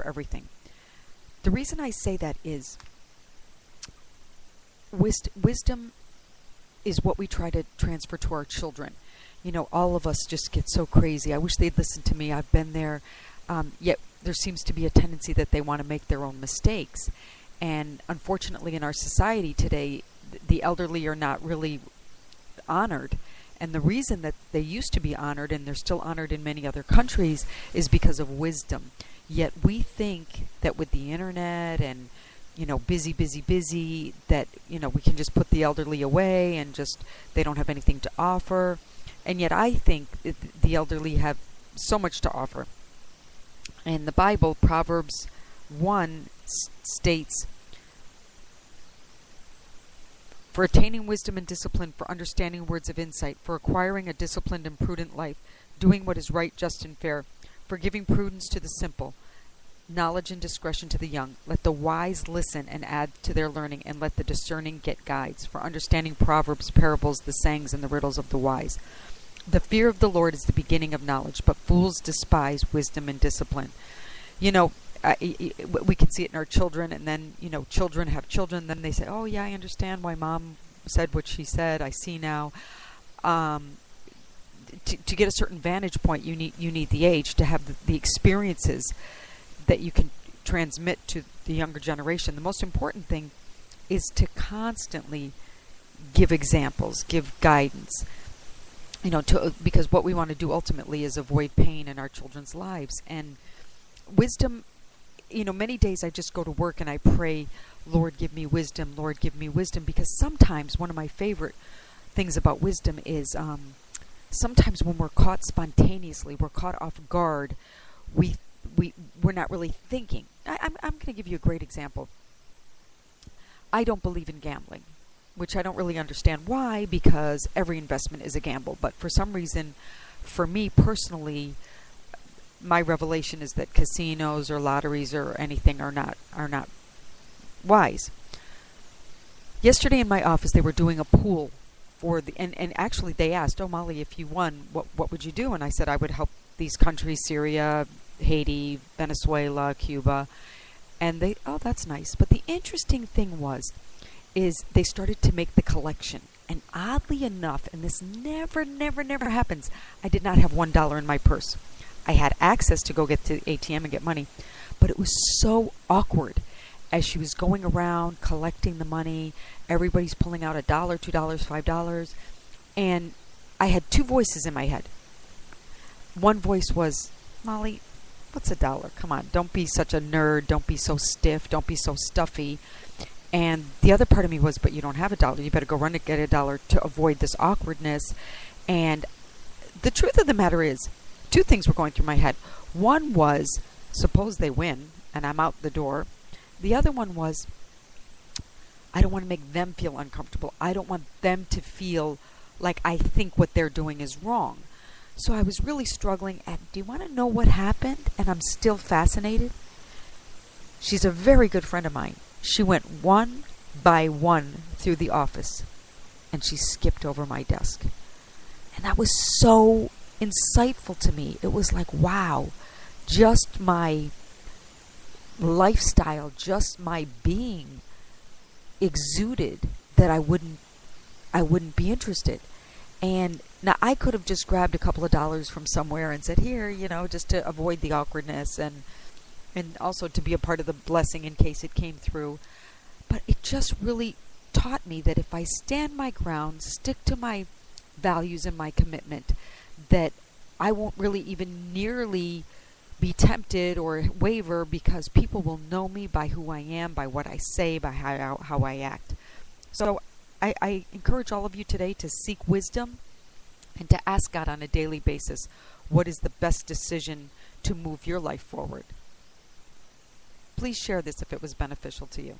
for everything. The reason I say that is wisdom is what we try to transfer to our children. All of us just get so crazy. I wish they'd listen to me. I've been there. Yet there seems to be a tendency that they want to make their own mistakes. And unfortunately, in our society today, the elderly are not really honored. And the reason that they used to be honored, and they're still honored in many other countries, is because of wisdom. Yet we think that with the internet and busy, that, we can just put the elderly away and just, they don't have anything to offer. And yet I think the elderly have so much to offer. In the Bible, Proverbs 1 states, "For attaining wisdom and discipline, for understanding words of insight, for acquiring a disciplined and prudent life, doing what is right, just, and fair, for giving prudence to the simple, knowledge and discretion to the young. Let the wise listen and add to their learning, and let the discerning get guides. For understanding proverbs, parables, the sayings, and the riddles of the wise. The fear of the Lord is the beginning of knowledge, but fools despise wisdom and discipline." We can see it in our children, and then, children have children, then they say, "Oh yeah, I understand why mom said what she said. I see now." To get a certain vantage point, you need the age to have the experiences that you can transmit to the younger generation. The most important thing is to constantly give examples, give guidance, because what we want to do ultimately is avoid pain in our children's lives. And wisdom, many days I just go to work and I pray, "Lord, give me wisdom, Lord, give me wisdom," because sometimes one of my favorite things about wisdom is sometimes when we're caught spontaneously, we're caught off guard, we're not really thinking. I'm going to give you a great example. I don't believe in gambling, which I don't really understand why, because every investment is a gamble. But for some reason, for me personally, my revelation is that casinos or lotteries or anything are not wise. Yesterday in my office, they were doing a pool and actually they asked, "Oh, Molly, if you won, what would you do?" And I said I would help these countries, Syria, Haiti, Venezuela, Cuba. And they, "Oh, that's nice." But the interesting thing is they started to make the collection. And oddly enough, and this never happens, I did not have $1 in my purse. I had access to go get to the ATM and get money, but it was so awkward as she was going around collecting the money. Everybody's pulling out $1, $2, $5, and I had two voices in my head. One voice was, "Molly, what's $1? Come on, don't be such a nerd. Don't be so stiff. Don't be so stuffy." And the other part of me was, "But you don't have $1. You better go run and get $1 to avoid this awkwardness." And the truth of the matter is, two things were going through my head. One was, suppose they win and I'm out the door. The other one was, I don't want to make them feel uncomfortable. I don't want them to feel like I think what they're doing is wrong. So I was really struggling. And do you want to know what happened? And I'm still fascinated. She's a very good friend of mine. She went one by one through the office, and she skipped over my desk. And that was so insightful to me. It was like, wow, just my lifestyle, just my being exuded that I wouldn't be interested. And now I could have just grabbed a couple of dollars from somewhere and said, "Here, just to avoid the awkwardness and also to be a part of the blessing in case it came through." But it just really taught me that if I stand my ground, stick to my values and my commitment, that I won't really even nearly be tempted or waver, because people will know me by who I am, by what I say, by how I act. So I encourage all of you today to seek wisdom and to ask God on a daily basis, what is the best decision to move your life forward? Please share this if it was beneficial to you.